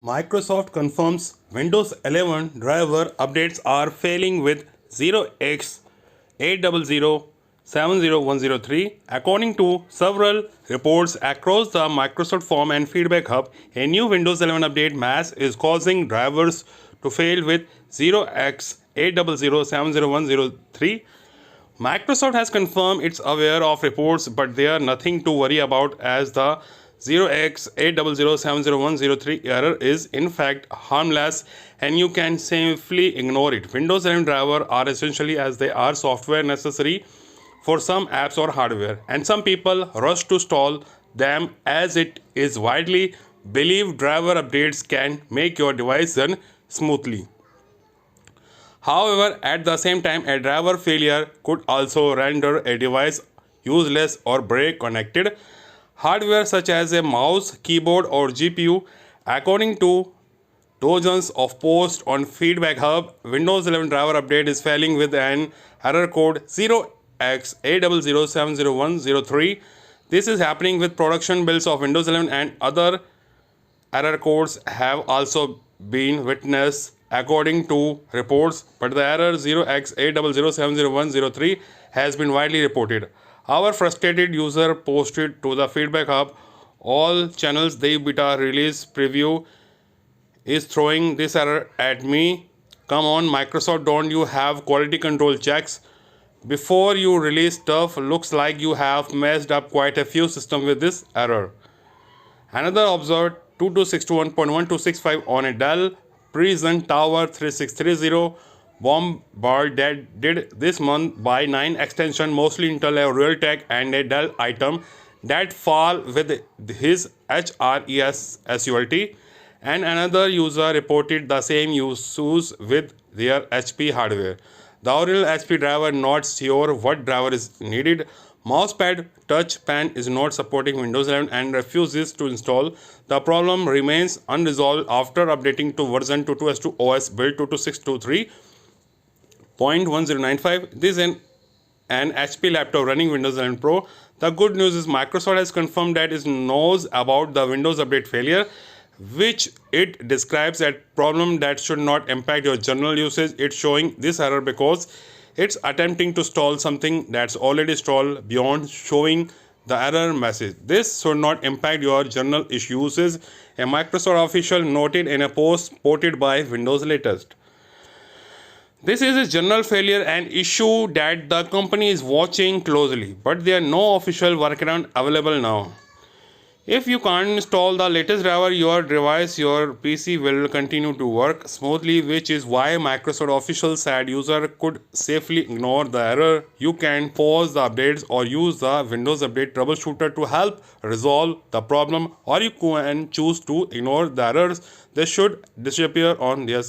Microsoft confirms Windows 11 driver updates are failing with 0x80070103. According to several reports across the Microsoft Forum and Feedback Hub, a new Windows 11 update mass is causing drivers to fail with 0x80070103. Microsoft has confirmed it's aware of reports, but they are nothing to worry about as the 0x80070103 error is in fact harmless and you can safely ignore it. Windows 11 drivers are essentially as they are software necessary for some apps or hardware, and some people rush to install them as it is widely believed driver updates can make your device run smoothly. However, at the same time, a driver failure could also render a device useless or break connected hardware such as a mouse, keyboard, or GPU. According to dozens of posts on Feedback Hub, Windows 11 driver update is failing with an error code 0x80070103. This is happening with production builds of Windows 11, and other error codes have also been witnessed according to reports, but the error 0x80070103 has been widely reported. Our frustrated user posted to the Feedback Hub, all channels the beta release preview is throwing this error at me. Come on Microsoft, don't you have quality control checks before you release stuff? Looks like you have messed up quite a few systems with this error. Another observed 2262.1265 on a Dell Prison Tower 3630 bombarded this month by 9 extensions, mostly Intel, a Realtek, and a Dell item that fall with his HRES and another user reported the same issues with their HP hardware. The original HP driver not sure what driver is needed. Mousepad touch pen is not supporting Windows 11 and refuses to install. The problem remains unresolved after updating to version 22.s2 OS build 22623.1095. This is an HP laptop running Windows 11 Pro. The good news is Microsoft has confirmed that it knows about the Windows update failure, which it describes as a problem that should not impact your general usage. It's showing this error because it's attempting to install something that's already installed beyond showing the error message. This should not impact your general uses, a Microsoft official noted in a post posted by Windows Latest. This is a general failure and issue that the company is watching closely, but there are no official workaround available now. If you can't install the latest driver, your PC will continue to work smoothly, which is why Microsoft officials said user could safely ignore the error. You can pause the updates or use the Windows Update troubleshooter to help resolve the problem, or you can choose to ignore the errors. They should disappear on their